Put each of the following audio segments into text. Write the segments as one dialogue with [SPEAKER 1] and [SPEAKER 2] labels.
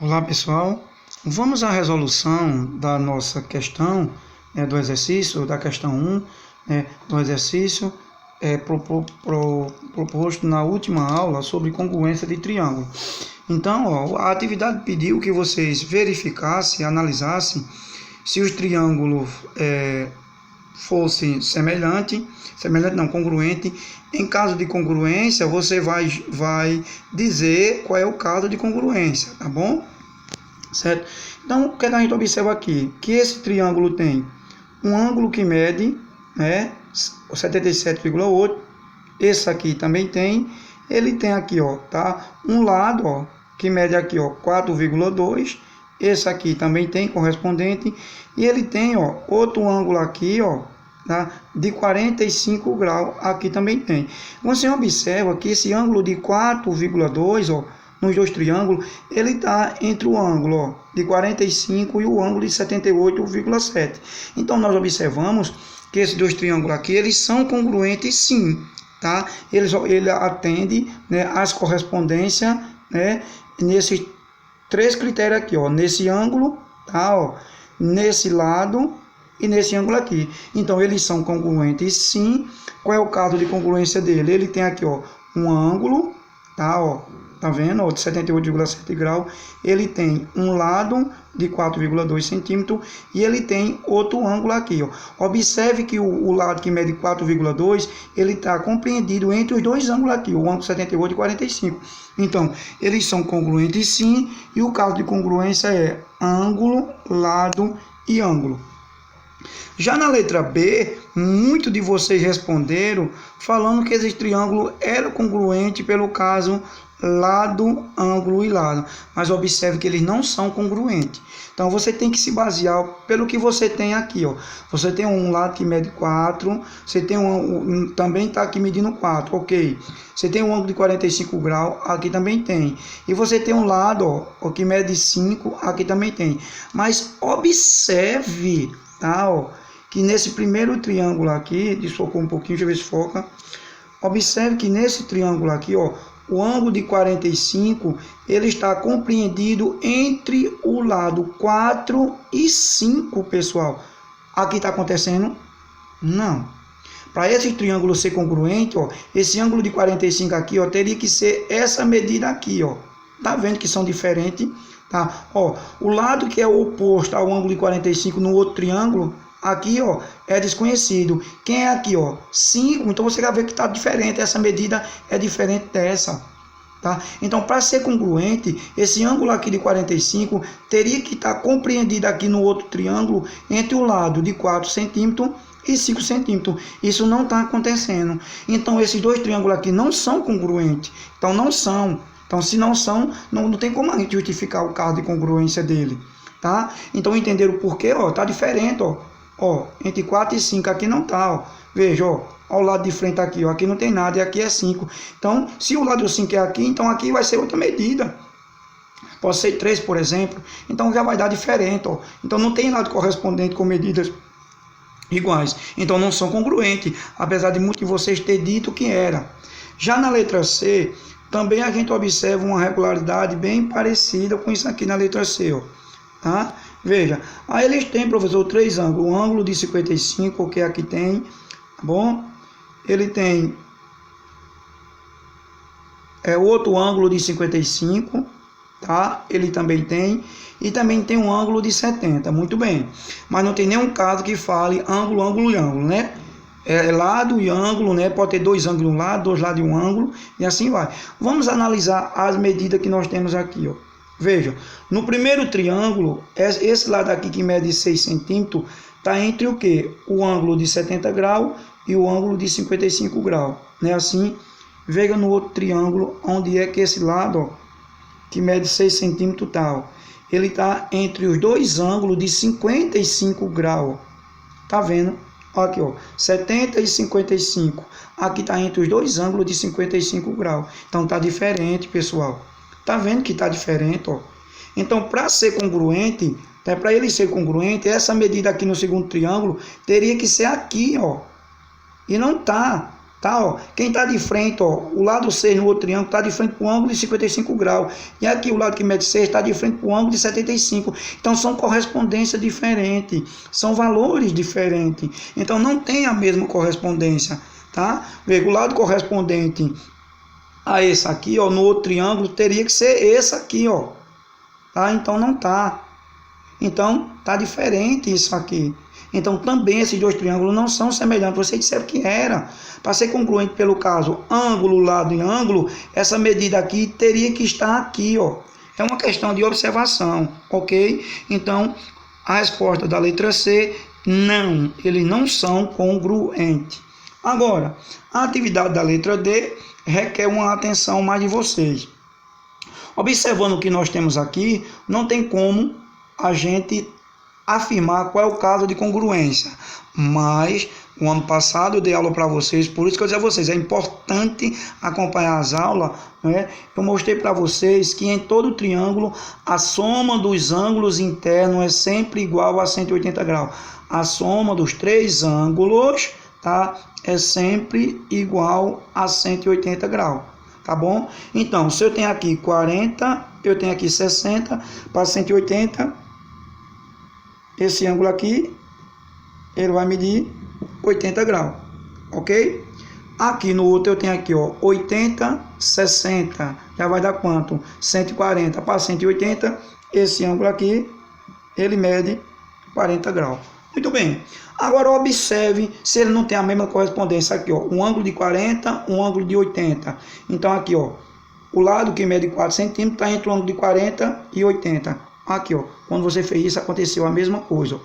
[SPEAKER 1] Olá pessoal, vamos à resolução da nossa questão, do exercício, da questão 1, do exercício proposto na última aula sobre congruência de triângulo. Então, a atividade pediu que vocês verificassem, analisassem se os triângulos fossem congruente. Em caso de congruência, você vai dizer qual é o caso de congruência, tá bom? Certo? Então, o que a gente observa aqui? Que esse triângulo tem um ângulo que mede 77,8. Esse aqui também tem. Ele tem aqui, um lado, que mede aqui, 4,2. Esse aqui também tem correspondente. E ele tem, outro ângulo aqui, de 45 graus. Aqui também tem. Você observa que esse ângulo de 4,2, nos dois triângulos, ele está entre o ângulo de 45 e o ângulo de 78,7. Então, nós observamos que esses dois triângulos aqui, eles são congruentes sim, tá? Ele atende, as correspondências, nesses três critérios aqui, nesse ângulo, tá? Nesse lado e nesse ângulo aqui. Então, eles são congruentes sim. Qual é o caso de congruência dele? Ele tem aqui, um ângulo, tá vendo? De 78,7 graus. Ele tem um lado de 4,2 centímetros e ele tem outro ângulo aqui, Observe que o lado que mede 4,2, ele está compreendido entre os dois ângulos aqui, o ângulo 78 e 45. Então, eles são congruentes sim, e o caso de congruência é ângulo, lado e ângulo. Já na letra B, muitos de vocês responderam falando que esse triângulo era congruente pelo caso lado, ângulo e lado. Mas observe que eles não são congruentes. Então, você tem que se basear pelo que você tem aqui, Você tem um lado que mede 4, você tem também está aqui medindo 4, ok. Você tem um ângulo de 45 graus, aqui também tem. E você tem um lado, que mede 5, aqui também tem. Mas observe, que nesse primeiro triângulo aqui, desfocou um pouquinho, deixa eu ver se foca. Observe que nesse triângulo aqui, o ângulo de 45, ele está compreendido entre o lado 4 e 5, pessoal. Aqui está acontecendo? Não. Para esse triângulo ser congruente, esse ângulo de 45 aqui, teria que ser essa medida aqui, Tá vendo que são diferentes? Tá? O lado que é oposto ao ângulo de 45 no outro triângulo, aqui, é desconhecido. Quem é aqui, 5, então você vai ver que está diferente, essa medida é diferente dessa, tá? Então, para ser congruente, esse ângulo aqui de 45 teria que estar compreendido aqui no outro triângulo entre o lado de 4 centímetros e 5 centímetros. Isso não está acontecendo. Então, esses dois triângulos aqui não são congruentes. Então, não são. Então, se não são, não tem como a gente justificar o caso de congruência dele, tá? Então, entenderam por quê? Tá diferente, entre 4 e 5 aqui não tá, Veja, ao lado de frente aqui, aqui não tem nada e aqui é 5. Então, se o lado 5 é aqui, então aqui vai ser outra medida. Pode ser 3, por exemplo. Então, já vai dar diferente, Então, não tem lado correspondente com medidas iguais. Então, não são congruentes, apesar de muitos de vocês ter dito que era. Já na letra C, também a gente observa uma regularidade bem parecida com isso aqui na letra C, tá? Veja, aí eles têm, professor, três ângulos. O ângulo de 55, que aqui tem, tá bom? Ele tem outro ângulo de 55, tá? Ele também tem. E também tem um ângulo de 70, muito bem. Mas não tem nenhum caso que fale ângulo, ângulo e ângulo, né? Lado e ângulo, Pode ter dois ângulos de um lado, dois lados de um ângulo, e assim vai. Vamos analisar as medidas que nós temos aqui, Veja, no primeiro triângulo, esse lado aqui que mede 6 centímetros, está entre o quê? O ângulo de 70 graus e o ângulo de 55 graus. Assim, veja no outro triângulo, onde é que esse lado, que mede 6 centímetros, ele está entre os dois ângulos de 55 graus. Tá vendo? Aqui, 70 e 55. Aqui está entre os dois ângulos de 55 graus. Então, está diferente, pessoal. Tá vendo que está diferente, Então, para ser congruente, para ele ser congruente, essa medida aqui no segundo triângulo teria que ser aqui, E não tá. Tá, ó, quem está de frente, ó, o lado 6 no outro triângulo está de frente para o ângulo de 55 graus. E aqui o lado que mede 6 está de frente para o ângulo de 75. Então são correspondências diferentes, são valores diferentes. Então não tem a mesma correspondência, tá? Veja, o lado correspondente a esse aqui, ó, no outro triângulo teria que ser esse aqui, ó. Tá? Então não tá. Então tá diferente isso aqui. Então também esses dois triângulos não são semelhantes. Você disseram que era. Para ser congruente pelo caso ângulo, lado e ângulo, essa medida aqui teria que estar aqui, ó. É uma questão de observação, ok? Então a resposta da letra C, não, eles não são congruentes. Agora, a atividade da letra D requer uma atenção mais de vocês. Observando o que nós temos aqui, não tem como a gente afirmar qual é o caso de congruência, mas o ano passado eu dei aula para vocês, por isso que eu disse a vocês, é importante acompanhar as aulas, né? Eu mostrei para vocês que em todo triângulo a soma dos ângulos internos é sempre igual a 180 graus. A soma dos três ângulos, tá, é sempre igual a 180 graus, tá bom? Então, se eu tenho aqui 40, eu tenho aqui 60 para 180, esse ângulo aqui, ele vai medir 80 graus, ok? Aqui no outro eu tenho aqui, ó, 80, 60, já vai dar quanto? 140 para 180, esse ângulo aqui, ele mede 40 graus. Muito bem. Agora observe se ele não tem a mesma correspondência aqui, ó, um ângulo de 40, um ângulo de 80. Então aqui, ó, o lado que mede 4 centímetros está entre o ângulo de 40 e 80. Aqui, ó, quando você fez isso, aconteceu a mesma coisa, ó.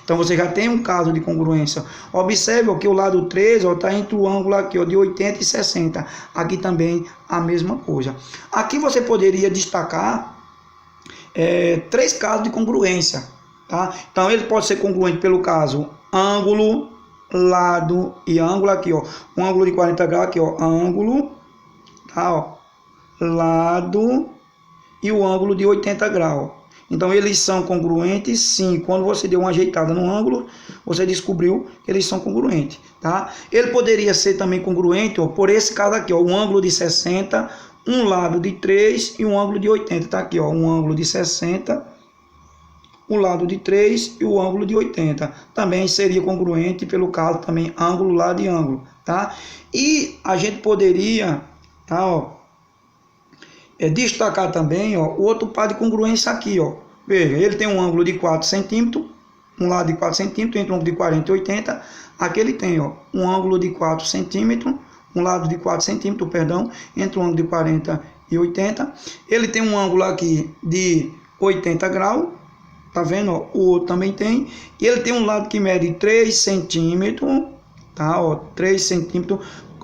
[SPEAKER 1] Então você já tem um caso de congruência. Observe, ó, que o lado 3 está entre o ângulo aqui, ó, de 80 e 60. Aqui também a mesma coisa. Aqui você poderia destacar três casos de congruência, tá? Então ele pode ser congruente pelo caso ângulo, lado e ângulo aqui, ó. Um ângulo de 40 graus aqui, ó, ângulo, tá, ó, lado e o ângulo de 80 graus. Então eles são congruentes, sim. Quando você deu uma ajeitada no ângulo, você descobriu que eles são congruentes, tá? Ele poderia ser também congruente, ó, por esse caso aqui, ó, um ângulo de 60, um lado de 3 e um ângulo de 80, tá aqui, ó, um ângulo de 60, um lado de 3 e o ângulo de 80. Também seria congruente pelo caso também ângulo, lado e ângulo, tá? E a gente poderia, tá, ó, destacar também, ó, o outro par de congruência aqui, ó. Veja, ele tem um ângulo de 4 centímetros, um lado de 4 centímetros, entre um ângulo de 40 e 80. Aqui ele tem, ó, um ângulo de 4 centímetros, um lado de 4 centímetros, perdão, entre um ângulo de 40 e 80. Ele tem um ângulo aqui de 80 graus, tá vendo, ó? O outro também tem. E ele tem um lado que mede 3 centímetros, tá, ó, 3 centímetros.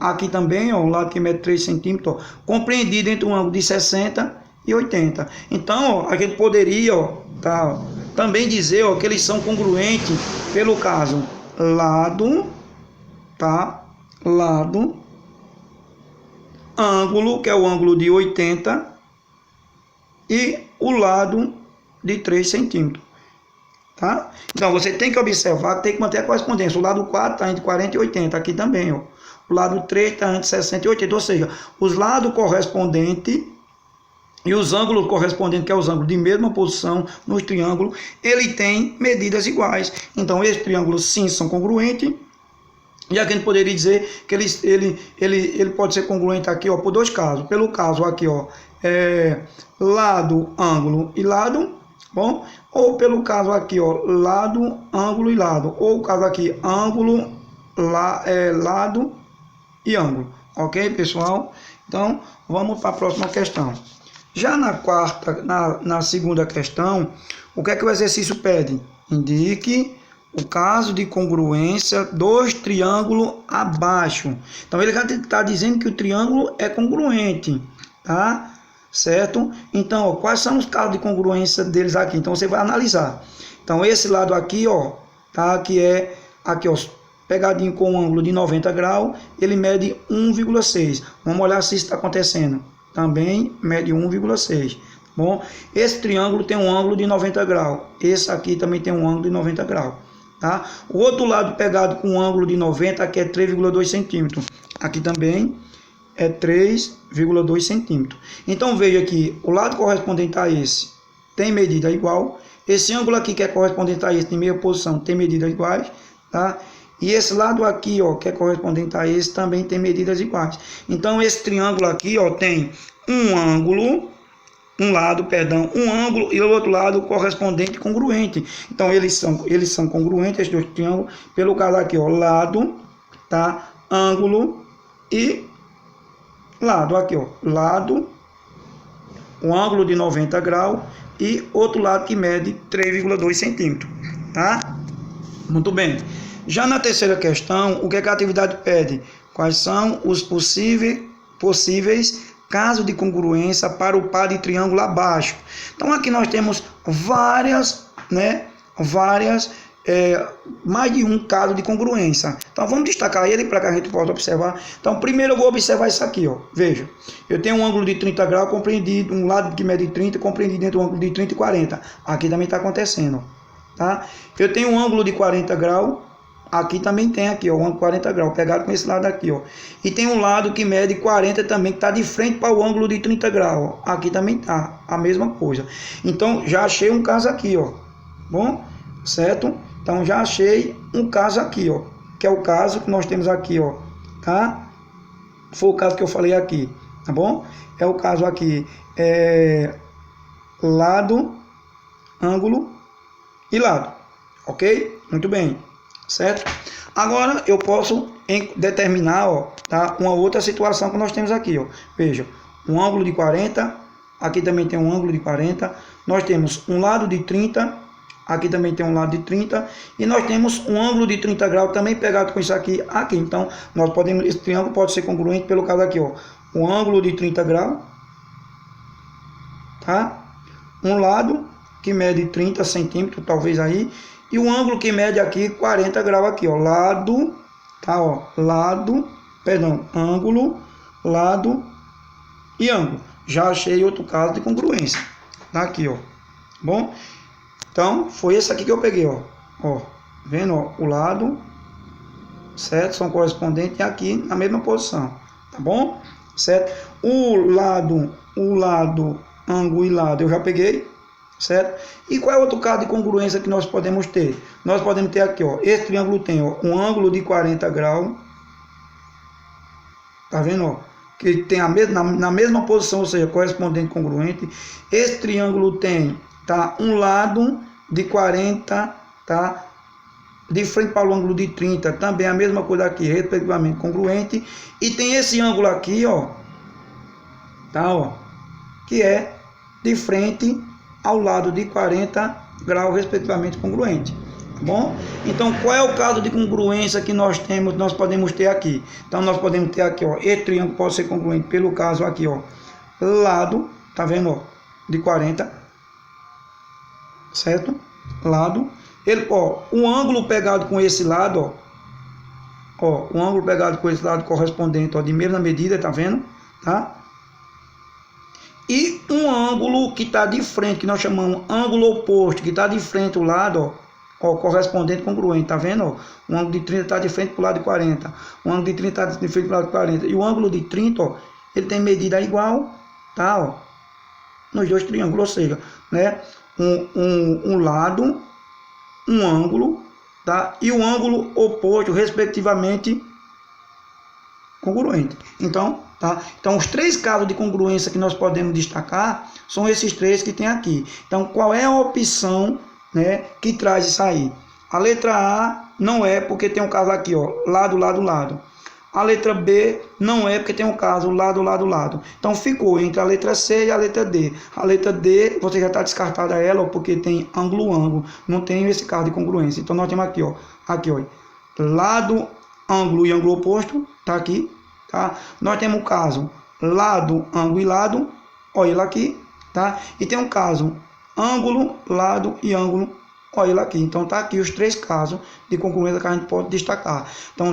[SPEAKER 1] Aqui também, ó, um lado que mede 3 centímetros, ó, compreendido entre um ângulo de 60 e 80. Então, ó, a gente poderia, ó, tá, ó, também dizer, ó, que eles são congruentes pelo caso lado, tá, lado, ângulo, que é o ângulo de 80, e o lado de 3 centímetros. Tá? Então, você tem que observar, tem que manter a correspondência. O lado 4 está entre 40 e 80, aqui também, ó. O lado 3 está entre 60 e 80, ou seja, os lados correspondentes e os ângulos correspondentes, que é os ângulos de mesma posição nos triângulos, ele tem medidas iguais. Então, esses triângulos sim são congruentes. E aqui a gente poderia dizer que ele pode ser congruente aqui, ó, por dois casos. Pelo caso aqui, ó, lado, ângulo e lado, bom? Ou pelo caso aqui, ó, lado, ângulo e lado. Ou o caso aqui, ângulo, lado e ângulo. Ok, pessoal? Então, vamos para a próxima questão. Já na segunda questão, o que é que o exercício pede? Indique o caso de congruência dos triângulos abaixo. Então, ele está dizendo que o triângulo é congruente, tá? Certo? Então, ó, quais são os casos de congruência deles aqui? Então, você vai analisar. Então, esse lado aqui, ó, tá? Que é aqui, ó, pegadinho com um ângulo de 90 graus, ele mede 1,6. Vamos olhar se isso está acontecendo. Também mede 1,6. Bom, esse triângulo tem um ângulo de 90 graus. Esse aqui também tem um ângulo de 90 graus. Tá? O outro lado pegado com um ângulo de 90, aqui é 3,2 centímetros. aqui também é 3,2 centímetros. Então veja que o lado correspondente a esse tem medida igual, esse ângulo aqui que é correspondente a esse em meia posição tem medidas iguais, tá? E esse lado aqui, ó, que é correspondente a esse também tem medidas iguais. Então esse triângulo aqui, ó, tem um ângulo, um ângulo e o outro lado correspondente congruente. Então eles são congruentes, esses dois triângulos, pelo caso aqui, ó, lado, tá? Ângulo e lado aqui, ó, lado, um ângulo de 90 graus e outro lado que mede 3,2 centímetros, tá? Muito bem. Já na terceira questão, o que a atividade pede? Quais são os possíveis casos de congruência para o par de triângulo abaixo? Então aqui nós temos mais de um caso de congruência. Então vamos destacar ele para que a gente possa observar. Então primeiro eu vou observar isso aqui, ó. Veja, eu tenho um ângulo de 30 graus compreendido, um lado que mede 30 compreendido dentro do ângulo de 30 e 40. Aqui também está acontecendo, tá? Eu tenho um ângulo de 40 graus, aqui também tem aqui, ó, um ângulo de 40 graus, pegado com esse lado aqui, ó. E tem um lado que mede 40 também, que está de frente para o ângulo de 30 graus, ó. Aqui também tá a mesma coisa. Então já achei um caso aqui, ó. Bom, certo? Então já achei um caso aqui, ó, que é o caso que nós temos aqui, ó, tá? Foi o caso que eu falei aqui, tá bom? É o caso aqui, lado, ângulo e lado, ok? Muito bem, certo? Agora eu posso determinar, ó, tá? Uma outra situação que nós temos aqui, ó. Veja, um ângulo de 40, aqui também tem um ângulo de 40, nós temos um lado de 30, aqui também tem um lado de 30, e nós temos um ângulo de 30 graus também pegado com isso aqui, aqui. Então, nós podemos, esse triângulo pode ser congruente pelo caso aqui, ó. Um ângulo de 30 graus, tá? Um lado que mede 30 centímetros, talvez aí, e um ângulo que mede aqui 40 graus aqui, ó. Lado, tá, ó. Ângulo, lado e ângulo. Já achei outro caso de congruência. Tá aqui, ó. Bom? Então, foi esse aqui que eu peguei, ó. Ó, vendo, ó, o lado, certo? São correspondentes aqui na mesma posição, tá bom? Certo? O lado, ângulo e lado eu já peguei, certo? E qual é outro caso de congruência que nós podemos ter? Nós podemos ter aqui, ó, esse triângulo tem, ó, um ângulo de 40 graus, tá vendo, ó? Que tem na mesma posição, ou seja, correspondente congruente. Esse triângulo tem, tá, um lado de 40, tá, de frente para o ângulo de 30, também a mesma coisa aqui, respectivamente congruente. E tem esse ângulo aqui, ó, tá, ó, que é de frente ao lado de 40 graus, respectivamente congruente. Tá bom? Então, qual é o caso de congruência que nós podemos ter aqui? Então, nós podemos ter aqui, ó, esse triângulo pode ser congruente pelo caso aqui, ó, lado, tá vendo, ó, de 40, certo? Lado, ele, ó, o ângulo pegado com esse lado, ó, o ângulo pegado com esse lado correspondente, ó, de mesma medida, tá vendo? Tá? E um ângulo que está de frente, que nós chamamos ângulo oposto, que está de frente o lado, ó, correspondente congruente, tá vendo? Ó? O ângulo de 30 está de frente para o lado de 40, o ângulo de 30 está de frente para o lado de 40, e o ângulo de 30, ó, ele tem medida igual, tá? Ó, nos dois triângulos, ou seja, né? Um lado, um ângulo, tá? E o ângulo oposto, respectivamente, congruente. Então, tá? Então, os três casos de congruência que nós podemos destacar são esses três que tem aqui. Então, qual é a opção, né, que traz isso aí? A letra A não é, porque tem um caso aqui, ó, lado, lado, lado. A letra B não é, porque tem um caso lado, lado, lado. Então ficou entre a letra C e a letra D. A letra D, você já está descartada ela, ó, porque tem ângulo, ângulo. Não tem esse caso de congruência. Então nós temos aqui, ó, lado, ângulo e ângulo oposto, tá aqui, tá? Nós temos o caso lado, ângulo e lado, olha ele aqui, tá? E tem um caso ângulo, lado e ângulo, olha ele aqui. Então tá aqui os três casos de congruência que a gente pode destacar. Então